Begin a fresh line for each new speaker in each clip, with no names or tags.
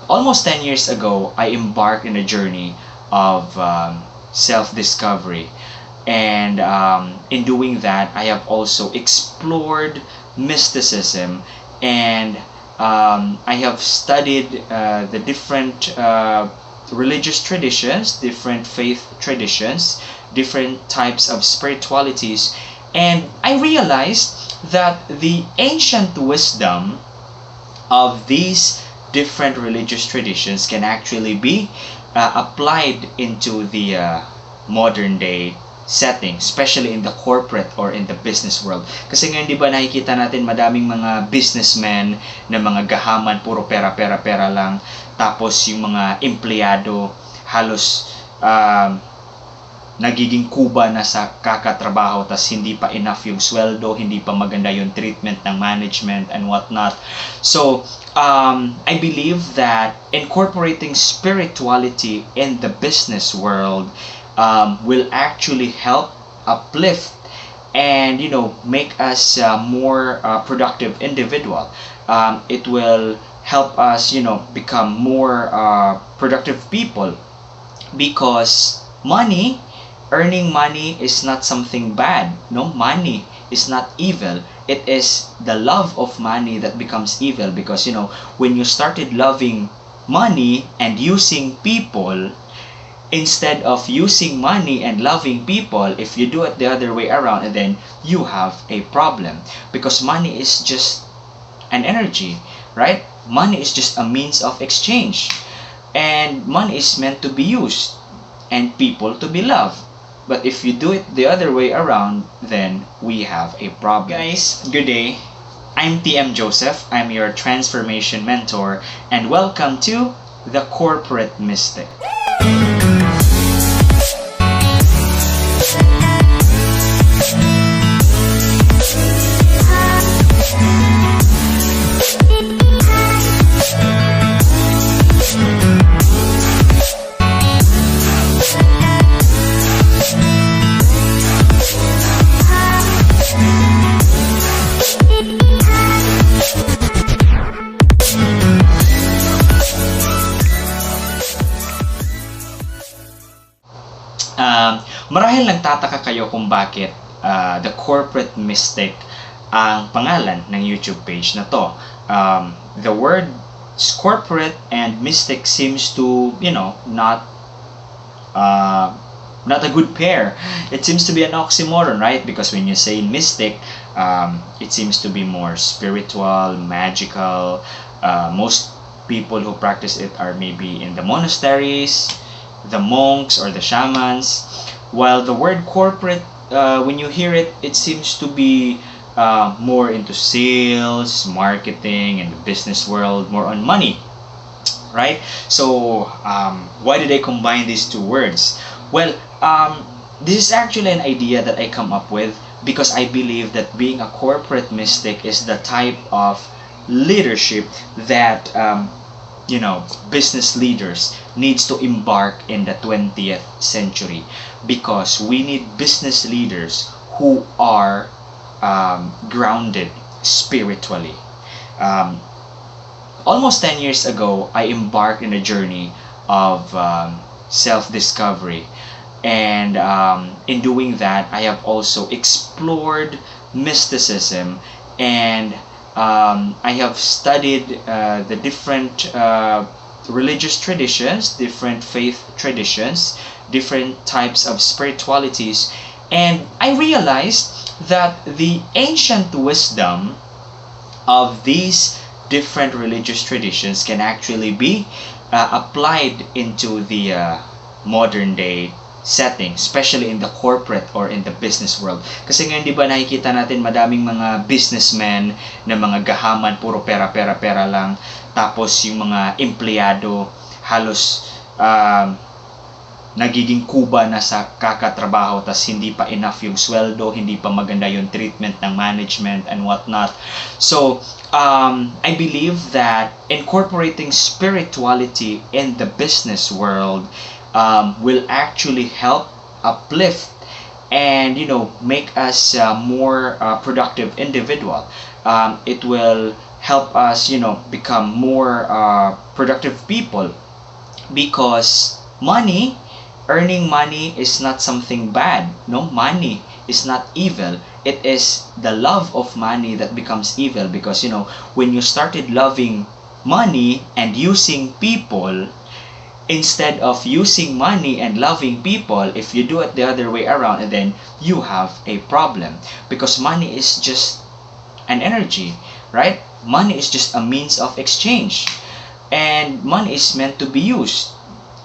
Almost 10 years ago, I embarked in a journey of self-discovery. And in doing that, I have also explored mysticism, and I have studied the different religious traditions, different faith traditions, different types of spiritualities. And I realized that the ancient wisdom of these different religious traditions can actually be applied into the modern day setting, especially in the corporate or in the business world. Kasi ngayon, di ba, nakikita natin madaming mga businessmen na mga gahaman, puro pera, pera, pera lang. Tapos yung mga empleyado, halos nagiging kuba na sa kakatrabaho, tas hindi pa enough yung sweldo, hindi pa maganda yung treatment ng management and whatnot. So, I believe that incorporating spirituality in the business world will actually help uplift and make us more productive individual. It will help us become more productive people, because earning money is not something bad. No, money is not evil. It is the love of money that becomes evil, because when you started loving money and using people instead of using money and loving people, if you do it the other way around, and then you have a problem, because money is just an energy, right? Money is just a means of exchange, and money is meant to be used and people to be loved. But if you do it the other way around, then we have a problem. Guys, good day. I'm TM Joseph. I'm your transformation mentor, and welcome to the Corporate Mystic. Marahil nagtataka kayo kung bakit The Corporate Mystic ang pangalan ng YouTube page na to. The word corporate and mystic seems to, not a good pair. It seems to be an oxymoron, right? Because when you say mystic, it seems to be more spiritual, magical. Most people who practice it are maybe in the monasteries, the monks, or the shamans. While the word corporate, when you hear it, it seems to be more into sales, marketing, and the business world, more on money, right? So, why did I combine these two words? Well, this is actually an idea that I come up with because I believe that being a corporate mystic is the type of leadership that business leaders needs to embark in the 20th century, because we need business leaders who are grounded spiritually. Almost 10 years ago, I embarked in a journey of self-discovery, and in doing that, I have also explored mysticism, and I have studied the different religious traditions, different faith traditions, different types of spiritualities, and I realized that the ancient wisdom of these different religious traditions can actually be applied into the modern day setting, especially in the corporate or in the business world. Kasi ngayon, di ba, nakikita natin madaming mga businessmen na mga gahaman, puro pera, pera, pera lang. Tapos yung mga empleyado, halos nagiging kuba na sa kakatrabaho, tas hindi pa enough yung sweldo, hindi pa maganda yung treatment ng management and whatnot. So, I believe that incorporating spirituality in the business world will actually help uplift and make us more productive individual. It will help us, become more productive people. Because earning money is not something bad. No, money is not evil. It is the love of money that becomes evil, because when you started loving money and using people instead of using money and loving people, if you do it the other way around, and then you have a problem, because money is just an energy, right? Money is just a means of exchange, and money is meant to be used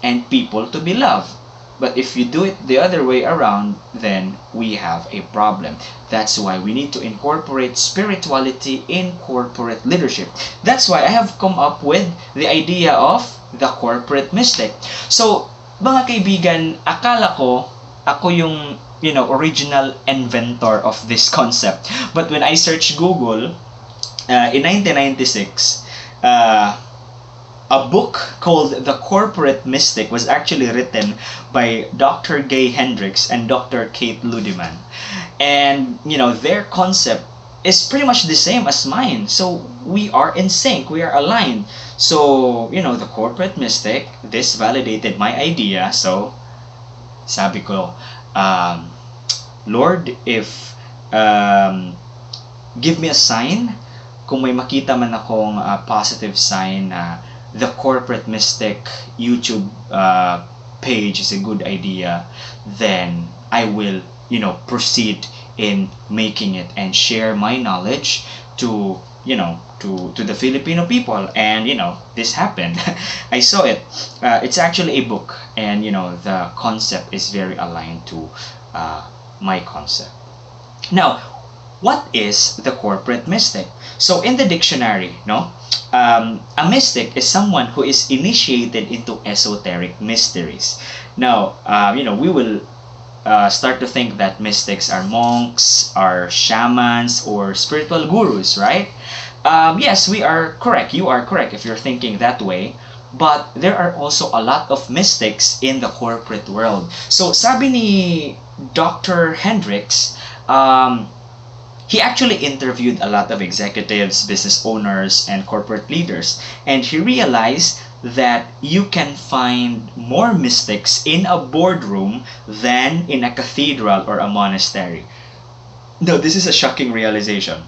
and people to be loved. But if you do it the other way around, then we have a problem. That's why we need to incorporate spirituality in corporate leadership. That's why I have come up with the idea of the corporate mystic. So, mga kaibigan, akala ko ako yung original inventor of this concept. But when I searched Google, in 1996, a book called The Corporate Mystic was actually written by Dr. Hendricks and Dr. Kate Ludeman. And, their concept is pretty much the same as mine. So, we are in sync, we are aligned. So, the corporate mystic, this validated my idea. So, sabi ko, Lord, if give me a sign, kung may makita man akong positive sign na the corporate mystic YouTube page is a good idea, then I will, proceed in making it and share my knowledge to, to the Filipino people. And, this happened. I saw it. It's actually a book, and, the concept is very aligned to my concept. Now, what is the corporate mystic? So, in the dictionary, a mystic is someone who is initiated into esoteric mysteries. Now, we will start to think that mystics are monks, are shamans, or spiritual gurus, right? Yes, we are correct. You are correct if you're thinking that way. But there are also a lot of mystics in the corporate world. So, sabi ni Dr. Hendricks, he actually interviewed a lot of executives, business owners, and corporate leaders. And he realized that you can find more mystics in a boardroom than in a cathedral or a monastery. Now, this is a shocking realization.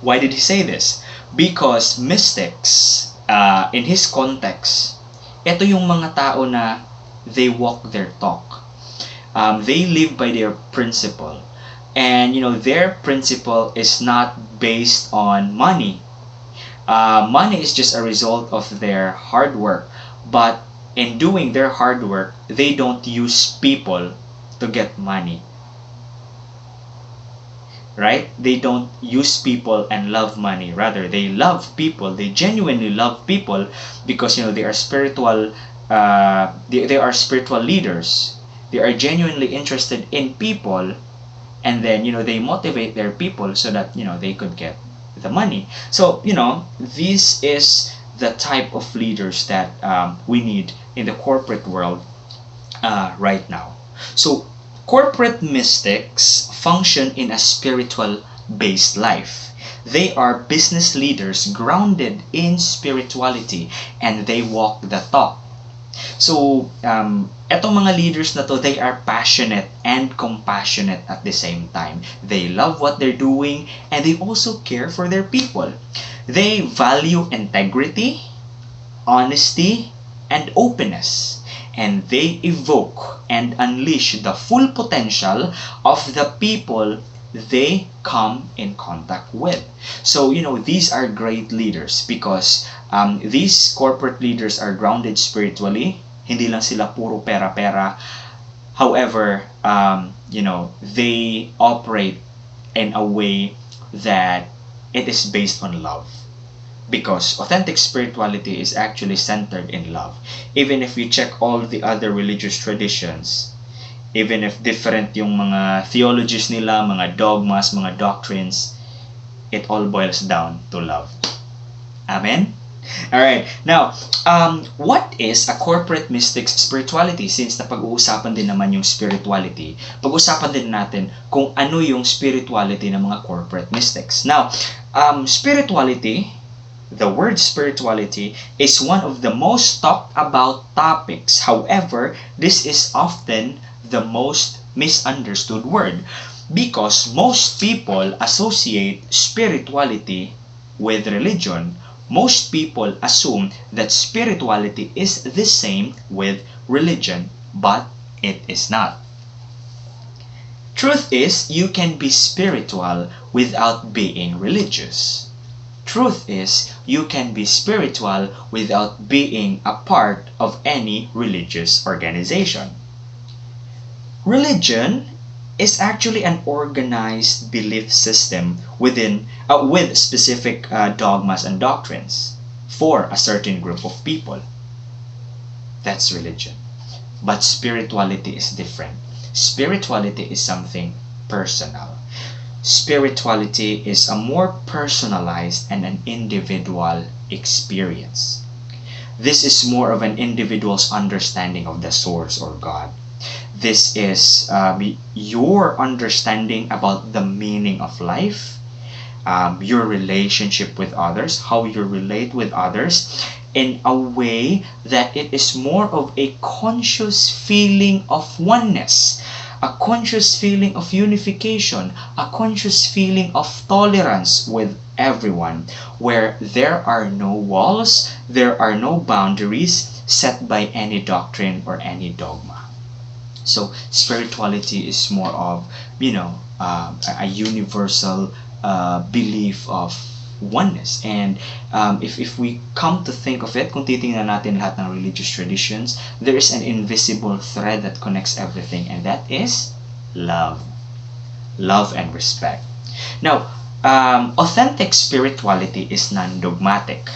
Why did he say this? Because mystics, in his context, ito yung mga tao na they walk their talk. They live by their principle. And, their principle is not based on money. Money is just a result of their hard work. But in doing their hard work, they don't use people to get money. Right? They don't use people and love money. Rather, they love people. They genuinely love people because, they are spiritual. They are spiritual leaders. They are genuinely interested in people. And then, they motivate their people so that, they could get the money. So, this is the type of leaders that we need in the corporate world right now. So, corporate mystics function in a spiritual-based life. They are business leaders grounded in spirituality, and they walk the talk. So, etong mga leaders na to, they are passionate and compassionate at the same time. They love what they're doing, and they also care for their people. They value integrity, honesty, and openness. And they evoke and unleash the full potential of the people they come in contact with. So, these are great leaders because these corporate leaders are grounded spiritually. Hindi lang sila puro pera-pera. However, they operate in a way that it is based on love. Because authentic spirituality is actually centered in love. Even if you check all the other religious traditions, even if different yung mga theologies nila, mga dogmas, mga doctrines, it all boils down to love. Amen? All right. Now, what is a corporate mystic's spirituality? Since napag-uusapan din naman yung spirituality, pag-usapan din natin kung ano yung spirituality ng mga corporate mystics. Now, spirituality, the word spirituality is one of the most talked about topics. However, this is often the most misunderstood word because most people associate spirituality with religion. Most people assume that spirituality is the same with religion, but it is not. Truth is, you can be spiritual without being religious. Truth is, you can be spiritual without being a part of any religious organization. Religion is actually an organized belief system with specific dogmas and doctrines for a certain group of people. That's religion. But spirituality is different. Spirituality is something personal. Spirituality is a more personalized and an individual experience. This is more of an individual's understanding of the source or God. This is your understanding about the meaning of life, your relationship with others, how you relate with others, in a way that it is more of a conscious feeling of oneness, a conscious feeling of unification, a conscious feeling of tolerance with everyone, where there are no walls, there are no boundaries set by any doctrine or any dogma. So spirituality is more of, a universal belief of oneness. And if we come to think of it, kung titingnan natin lahat ng religious traditions, there is an invisible thread that connects everything, and that is love. Love and respect. Now, authentic spirituality is non-dogmatic.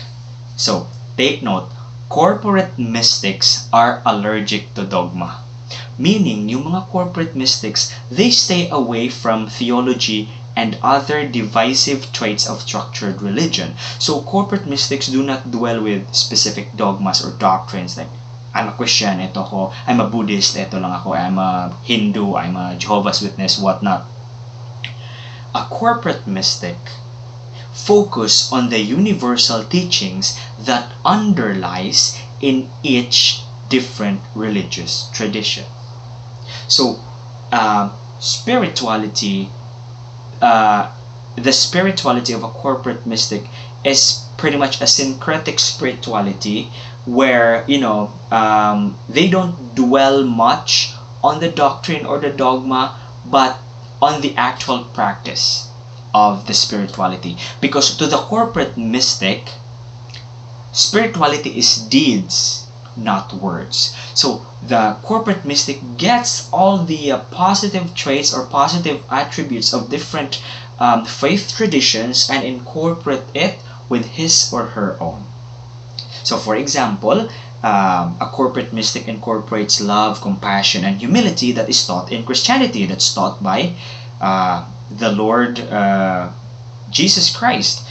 So, take note, corporate mystics are allergic to dogma. Meaning, yung mga corporate mystics, they stay away from theology and other divisive traits of structured religion. So, corporate mystics do not dwell with specific dogmas or doctrines like, I'm a Christian, ito ako, I'm a Buddhist, ito lang ako, I'm a Hindu, I'm a Jehovah's Witness, whatnot. A corporate mystic focus on the universal teachings that underlies in each different religious tradition. So, spirituality, the spirituality of a corporate mystic is pretty much a syncretic spirituality where, they don't dwell much on the doctrine or the dogma, but on the actual practice of the spirituality. Because to the corporate mystic, spirituality is deeds, not words. So the corporate mystic gets all the positive traits or positive attributes of different faith traditions and incorporate it with his or her own. So for example, a corporate mystic incorporates love, compassion, and humility that is taught in Christianity, that's taught by the Lord Jesus Christ.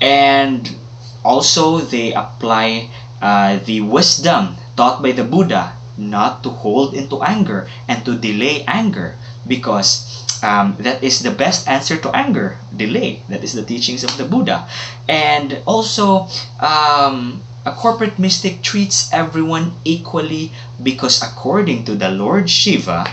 And also they apply the wisdom taught by the Buddha, not to hold into anger and to delay anger, because that is the best answer to anger, delay. That is the teachings of the Buddha. And also, a corporate mystic treats everyone equally because according to the Lord Shiva,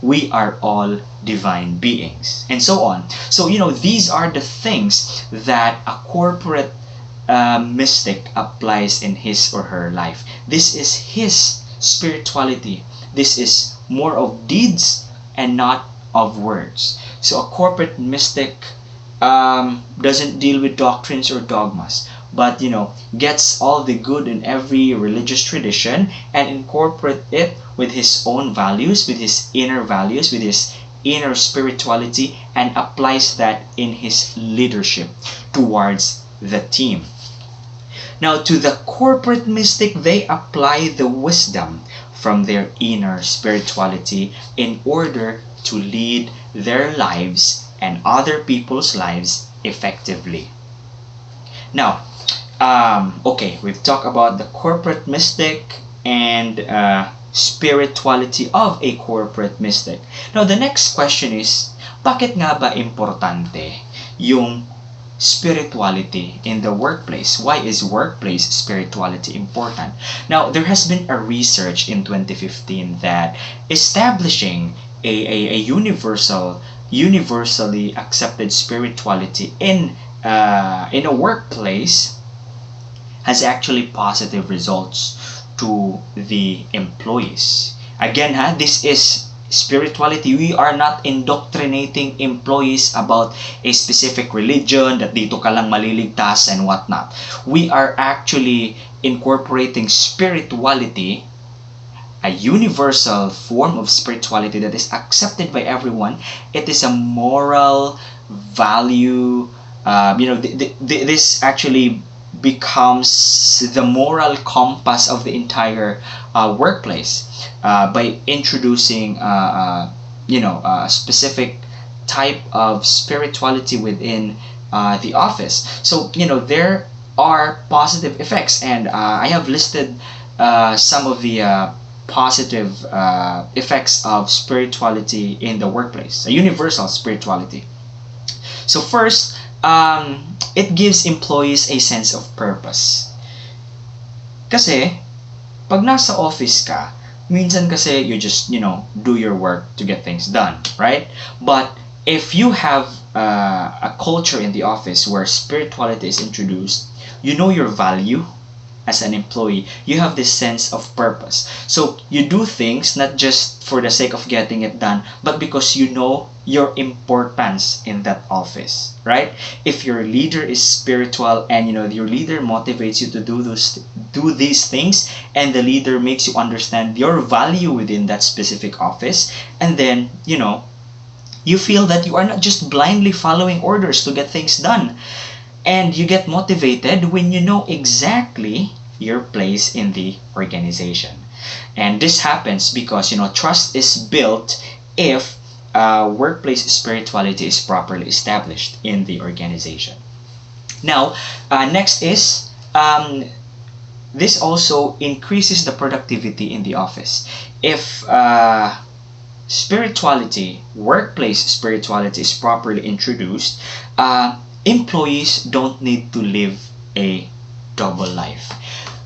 we are all divine beings, and so on. So, these are the things that a corporate mystic applies in his or her life. This is his spirituality. This is more of deeds and not of words. So a corporate mystic doesn't deal with doctrines or dogmas, but gets all the good in every religious tradition and incorporate it with his own values, with his inner values, with his inner spirituality, and applies that in his leadership towards the team. Now, to the corporate mystic, they apply the wisdom from their inner spirituality in order to lead their lives and other people's lives effectively. Now, Okay, we've talked about the corporate mystic and spirituality of a corporate mystic. Now, the next question is, bakit nga ba importante yung spirituality in the workplace? Why is workplace spirituality important? Now, there has been a research in 2015 that establishing a universally accepted spirituality in a workplace has actually positive results to the employees. Again, this is spirituality. We are not indoctrinating employees about a specific religion that dito ka lang maliligtas and whatnot. We are actually incorporating spirituality, a universal form of spirituality that is accepted by everyone. It is a moral value. This actually becomes the moral compass of the entire workplace by introducing a specific type of spirituality within the office. So there are positive effects, and I have listed some of the positive effects of spirituality in the workplace, a universal spirituality. So first, it gives employees a sense of purpose. Kasi, pag nasa office ka, minsan kasi you just, do your work to get things done, right? But if you have a culture in the office where spirituality is introduced, you know your value as an employee. You have this sense of purpose. So you do things not just for the sake of getting it done, but because you know your importance in that office, right? If your leader is spiritual and your leader motivates you to do these things, and the leader makes you understand your value within that specific office, and then you feel that you are not just blindly following orders to get things done, and you get motivated when you know exactly your place in the organization. And this happens because trust is built if workplace spirituality is properly established in the organization. Now, next is this also increases the productivity in the office. If workplace spirituality is properly introduced, employees don't need to live a double life.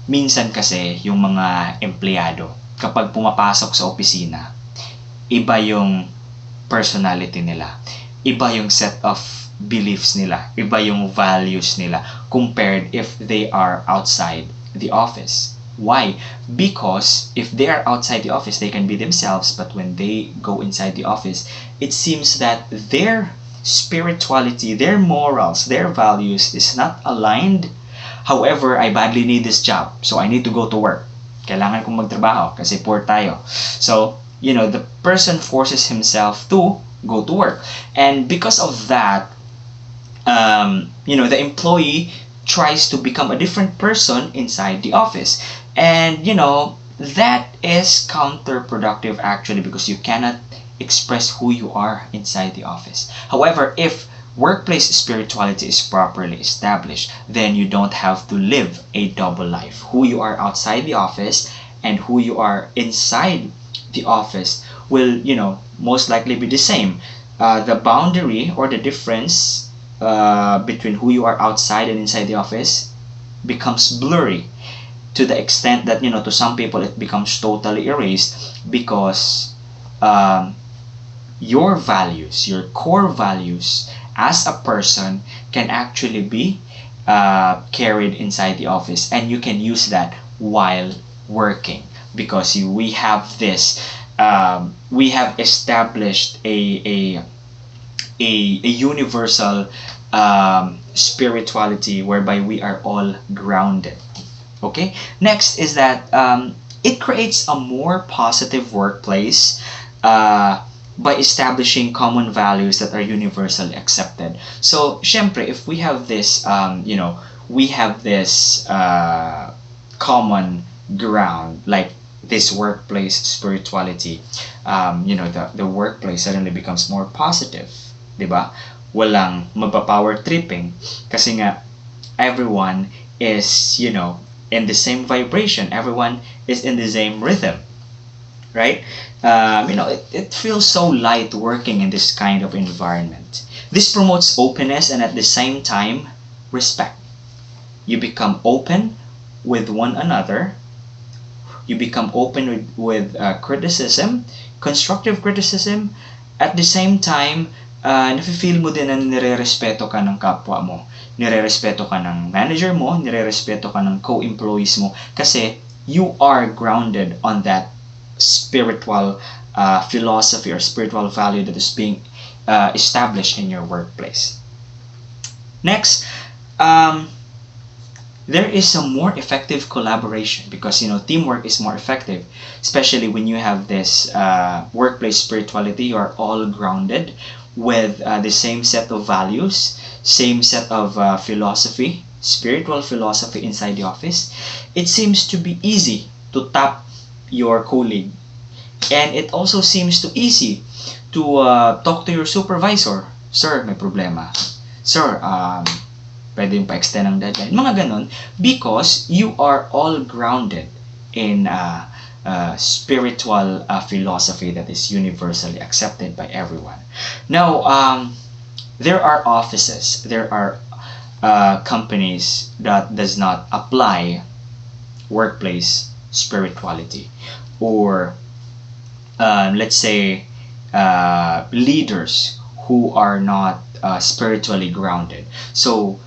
Minsan kasi yung mga empleyado, kapag pumapasok sa opisina, iba yung personality nila, iba yung set of beliefs nila, iba yung values nila compared if they are outside the office. Why? Because if they are outside the office, they can be themselves, but when they go inside the office, it seems that their spirituality, their morals, their values is not aligned. However, I badly need this job, so I need to go to work. Kailangan kong magtrabaho kasi poor tayo. So, the person forces himself to go to work. And because of that, the employee tries to become a different person inside the office. And, that is counterproductive actually, because you cannot express who you are inside the office. However, if workplace spirituality is properly established, then you don't have to live a double life. Who you are outside the office and who you are inside the office will, most likely be the same. The boundary or the difference between who you are outside and inside the office becomes blurry, to the extent that, to some people it becomes totally erased, because your values, your core values as a person can actually be carried inside the office, and you can use that while working, because we have this we have established a universal spirituality whereby we are all grounded. Okay, next is that it creates a more positive workplace by establishing common values that are universally accepted. So, syempre, if we have this, we have this common ground, like this workplace spirituality, the workplace suddenly becomes more positive, di ba? Walang mapapower tripping, kasi nga everyone is, in the same vibration. Everyone is in the same rhythm, right? It feels so light working in this kind of environment. This promotes openness and at the same time, respect. You become open with one another. You become open with criticism, constructive criticism. At the same time, nafe-feel mo din na nire-respeto ka ng kapwa mo. Nire-respeto ka ng manager mo, nire-respeto ka ng co-employees mo. Kasi you are grounded on that spiritual philosophy or spiritual value that is being established in your workplace. Next, there is a more effective collaboration because teamwork is more effective, especially when you have this workplace spirituality. You are all grounded with the same set of values, same set of philosophy, spiritual philosophy inside the office. It seems to be easy to tap your colleague, and it also seems too easy to talk to your supervisor. Sir, may problema. Sir, pwede yung pa-extend ng deadline. Mga ganon, because you are all grounded in spiritual philosophy that is universally accepted by everyone. Now, there are offices, there are companies that does not apply workplace spirituality, or let's say leaders who are not spiritually grounded. So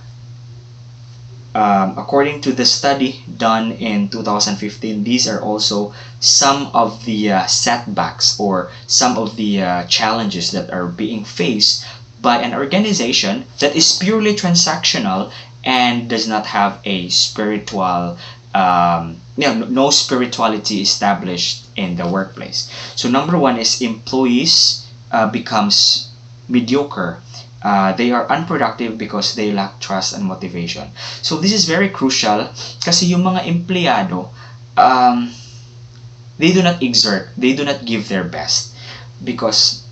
according to the study done in 2015, these are also some of the setbacks or some of the challenges that are being faced by an organization that is purely transactional and does not have a spiritual no spirituality established in the workplace. So number one is employees becomes mediocre. They are unproductive because they lack trust and motivation. So this is very crucial kasi yung mga empleyado, they do not exert, they do not give their best because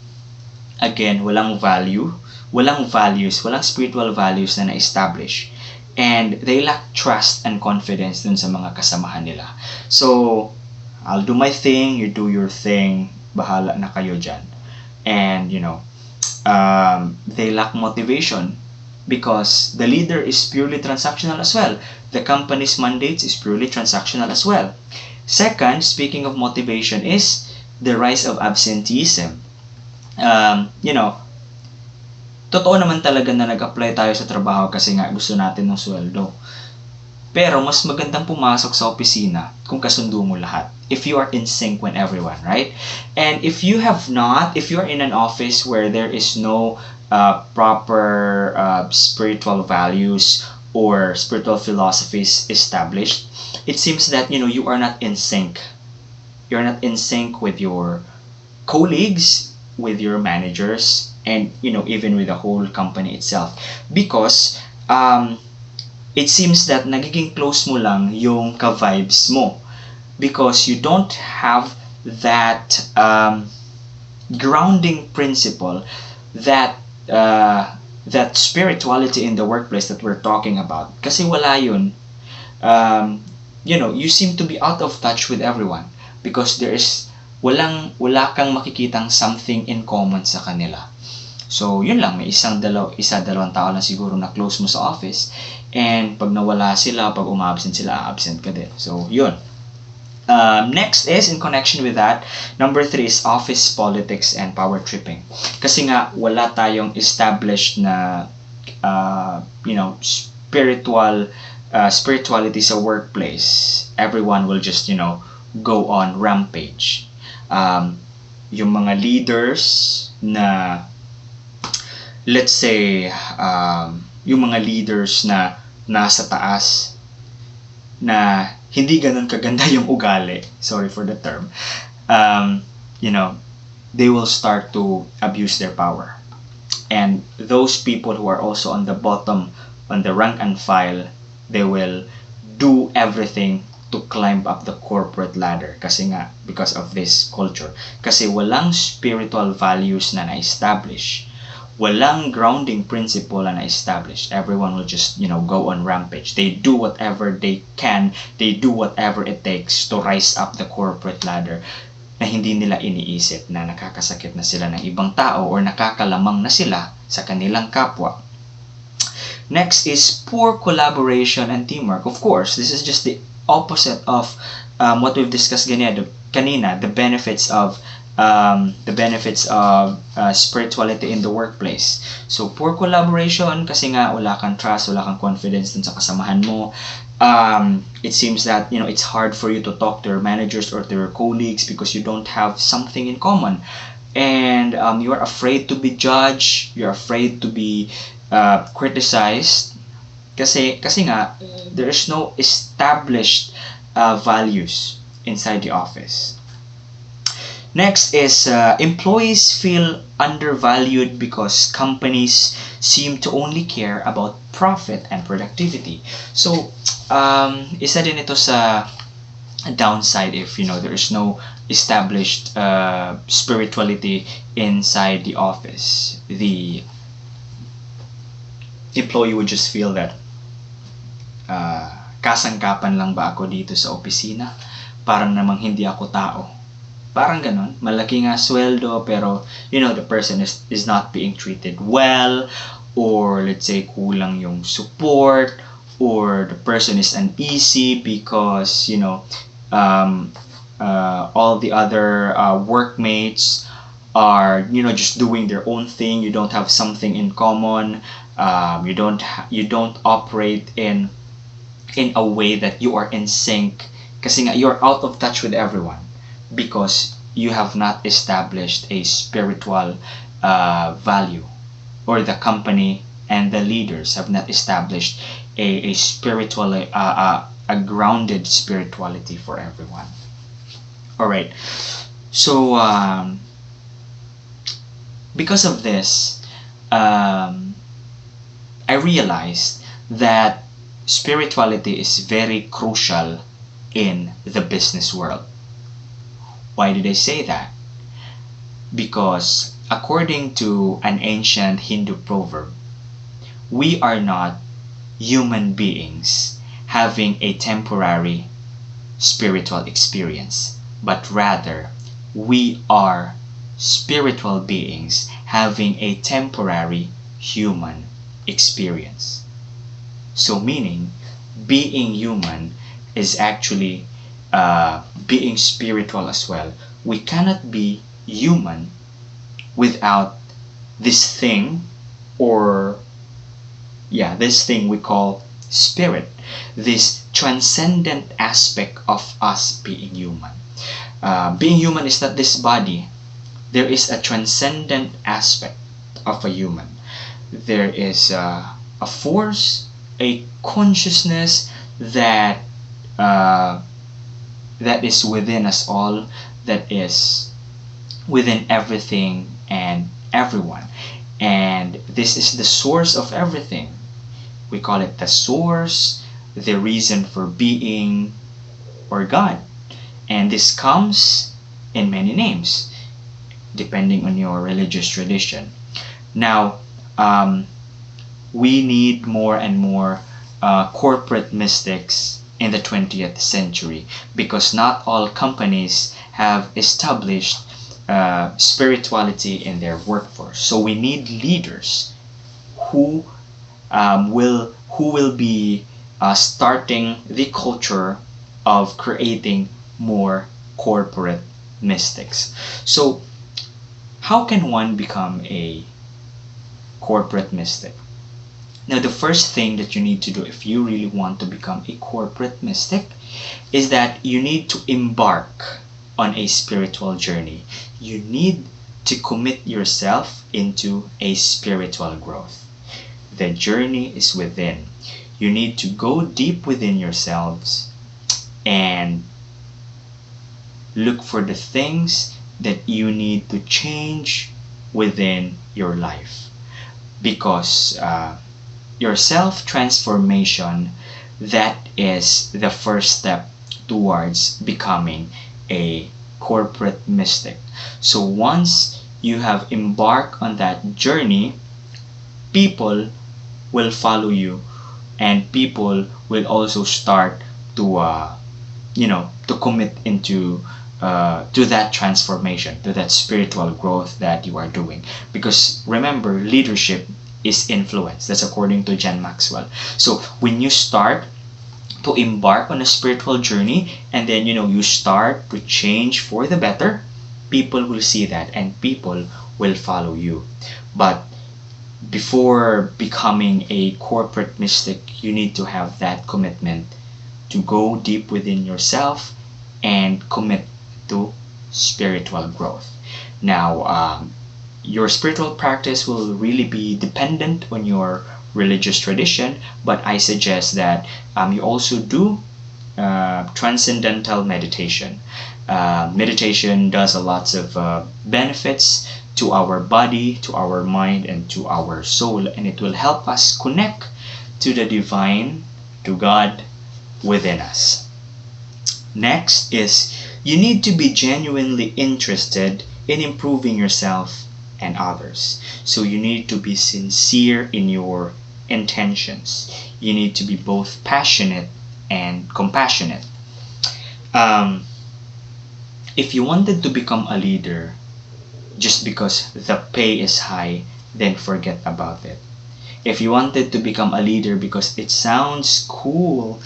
again, walang value, walang values, walang spiritual values na na-establish, and they lack trust and confidence dun sa mga kasamahan nila. So I'll do my thing, you do your thing, bahala na kayo dyan. And they lack motivation because the leader is purely transactional as well. The company's mandates is purely transactional as well. Second, speaking of motivation, is the rise of absenteeism. Totoo naman talaga na nag-apply tayo sa trabaho kasi nga gusto natin ng sweldo. Pero mas magandang pumasok sa opisina kung kasundo mo lahat. If you are in sync with everyone, right? And if you are in an office where there is no proper spiritual values or spiritual philosophies established, it seems that you are not in sync. You're not in sync with your colleagues, with your managers, and even with the whole company itself. Because it seems that nagiging close mo lang yung ka-vibes mo because you don't have that grounding principle, that spirituality in the workplace that we're talking about. Kasi wala yun. You seem to be out of touch with everyone because wala kang makikitang something in common sa kanila. So, yun lang, may dalawang tao lang siguro na close mo sa office, and pag nawala sila, pag umabsent sila, absent ka din. So, yun. Next is, in connection with that, number 3 is office politics and power tripping. Kasi nga, wala tayong established na, spirituality sa workplace. Everyone will just, go on rampage. Yung mga leaders na, let's say, yung mga leaders na nasa taas, na hindi ganun kaganda yung ugali, sorry for the term, they will start to abuse their power. And those people who are also on the bottom, on the rank and file, they will do everything to climb up the corporate ladder kasi nga, because of this culture. Kasi walang spiritual values na na-establish, walang grounding principle na established. Everyone will just, go on rampage. They do whatever they can. They do whatever it takes to rise up the corporate ladder na hindi nila iniisip na nakakasakit na sila ng ibang tao or nakakalamang na sila sa kanilang kapwa. Next is poor collaboration and teamwork. Of course, this is just the opposite of what we've discussed kanina, the benefits of spirituality in the workplace. So, poor collaboration kasi nga wala kang trust, wala kang confidence dun sa kasamahan mo. It seems that it's hard for you to talk to your managers or to your colleagues because you don't have something in common, and you're afraid to be judged, you're afraid to be criticized kasi nga there is no established values inside the office. Next is employees feel undervalued because companies seem to only care about profit and productivity. So, isa din ito sa downside if there is no established spirituality inside the office. The employee would just feel that kasangkapan lang ba ako dito sa opisina? Parang namang hindi ako tao. Parang ganon, malaki nga sweldo pero the person is not being treated well, or let's say kulang yung support, or the person is uneasy because all the other workmates are just doing their own thing. You don't have something in common. You don't operate in a way that you are in sync kasi nga you're out of touch with everyone because you have not established a spiritual value, or the company and the leaders have not established a spiritual a grounded spirituality for everyone. All right, so because of this, I realized that spirituality is very crucial in the business world. Why did I say that? Because according to an ancient Hindu proverb, we are not human beings having a temporary spiritual experience, but rather we are spiritual beings having a temporary human experience. So meaning, being human is actually being spiritual as well. We cannot be human without this thing, this thing we call spirit, this transcendent aspect of us being human. Being human is not this body. There is a transcendent aspect of a human. There is a force, a consciousness that is within us all, that is within everything and everyone. And this is the source of everything. We call it the source, the reason for being, or God. And this comes in many names, depending on your religious tradition. Now, we need more and more corporate mystics in the 20th century because not all companies have established spirituality in their workforce. So we need leaders who will be starting the culture of creating more corporate mystics. So how can one become a corporate mystic? Now, the first thing that you need to do if you really want to become a corporate mystic is that you need to embark on a spiritual journey. You need to commit yourself into a spiritual growth. The journey is within. You need to go deep within yourselves and look for the things that you need to change within your life. Because your self-transformation, that is the first step towards becoming a corporate mystic. So once you have embarked on that journey, people will follow you, and people will also start to to commit into to that transformation, to that spiritual growth that you are doing. Because remember, leadership is influence. That's according to John Maxwell. So when you start to embark on a spiritual journey, and then you start to change for the better, people will see that and people will follow you. But before becoming a corporate mystic, you need to have that commitment to go deep within yourself and commit to spiritual growth. Now, your spiritual practice will really be dependent on your religious tradition, but I suggest that you also do transcendental meditation. Meditation does a lot of benefits to our body, to our mind, and to our soul, and it will help us connect to the divine, to God within us. Next is, you need to be genuinely interested in improving yourself and others. So you need to be sincere in your intentions. You need to be both passionate and compassionate. If you wanted to become a leader just because the pay is high, then forget about it. If you wanted to become a leader because it sounds cool,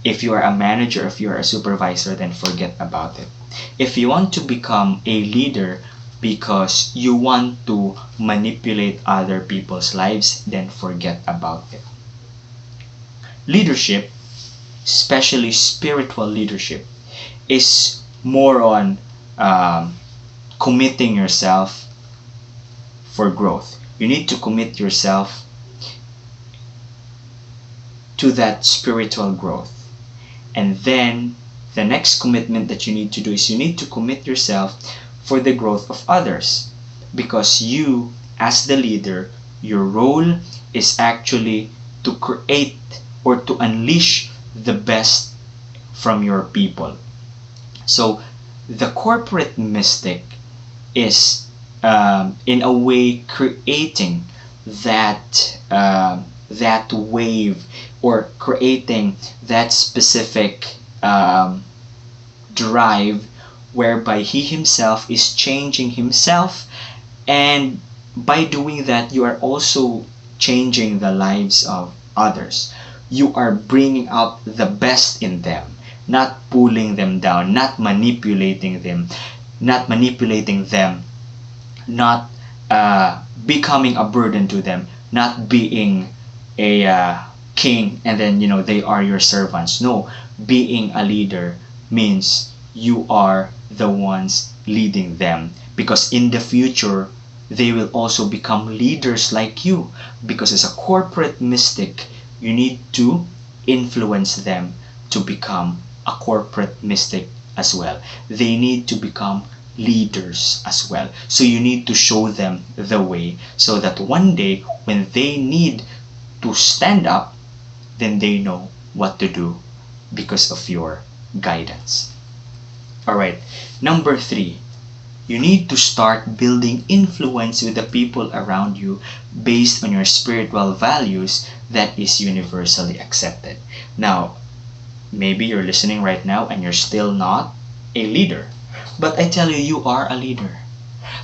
if you are a manager, if you are a supervisor, then forget about it. If you want to become a leader because you want to manipulate other people's lives, then forget about it. Leadership, especially spiritual leadership, is more on committing yourself for growth. You need to commit yourself to that spiritual growth. And then the next commitment that you need to do is you need to commit yourself for the growth of others. Because you, as the leader, your role is actually to create or to unleash the best from your people. So the corporate mystic is in a way creating that that wave, or creating that specific drive whereby he himself is changing himself, and by doing that you are also changing the lives of others. You are bringing out the best in them, not pulling them down, not manipulating them, not becoming a burden to them, not being a king and then they are your servants. No, being a leader means you are the ones leading them, because in the future they will also become leaders like you. Because as a corporate mystic, you need to influence them to become a corporate mystic as well. They need to become leaders as well. So you need to show them the way, so that one day when they need to stand up, then they know what to do because of your guidance. Alright, number 3, you need to start building influence with the people around you based on your spiritual values that is universally accepted. Now, maybe you're listening right now and you're still not a leader, but I tell you, you are a leader,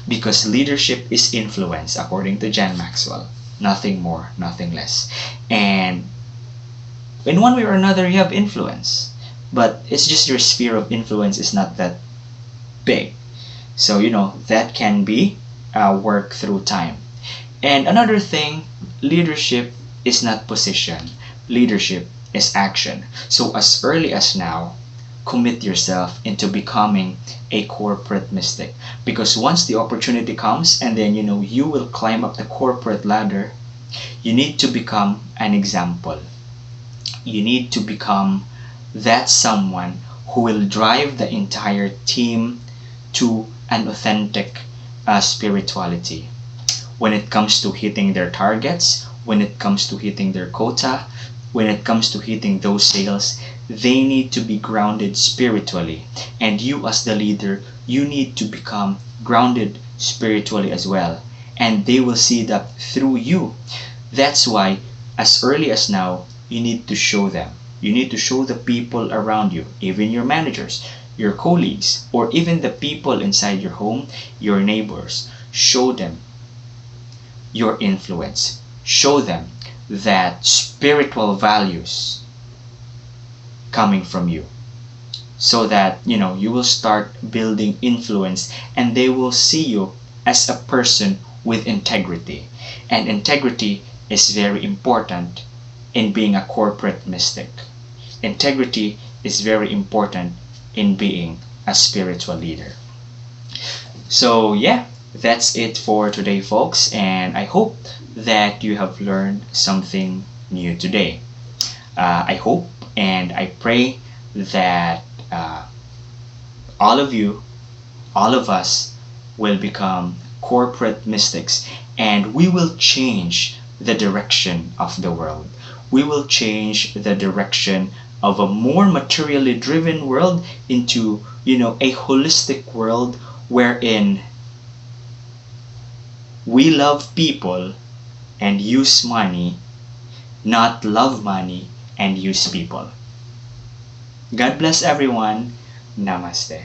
because leadership is influence according to John Maxwell. Nothing more, nothing less. And in one way or another, you have influence, but it's just your sphere of influence is not that big. So that can be worked through time. And another thing, leadership is not position. Leadership is action. So as early as now, commit yourself into becoming a corporate mystic, because once the opportunity comes and then you will climb up the corporate ladder, you need to become an example. You need to become that someone who will drive the entire team to an authentic spirituality. When it comes to hitting their targets, when it comes to hitting their quota, when it comes to hitting those sales, they need to be grounded spiritually. And you as the leader, you need to become grounded spiritually as well. And they will see that through you, That's why, as early as now, you need to show them. You need to show the people around you, even your managers, your colleagues, or even the people inside your home, your neighbors. Show them your influence. Show them that spiritual values coming from you, so that you will start building influence, and they will see you as a person with integrity. And integrity is very important in being a corporate mystic. Integrity is very important in being a spiritual leader. So yeah, that's it for today, folks, and I hope that you have learned something new today. I hope and I pray that all of you, all of us, will become corporate mystics, and we will change the direction of the world. We will change the direction of a more materially driven world into, a holistic world wherein we love people and use money, not love money and use people. God bless everyone. Namaste.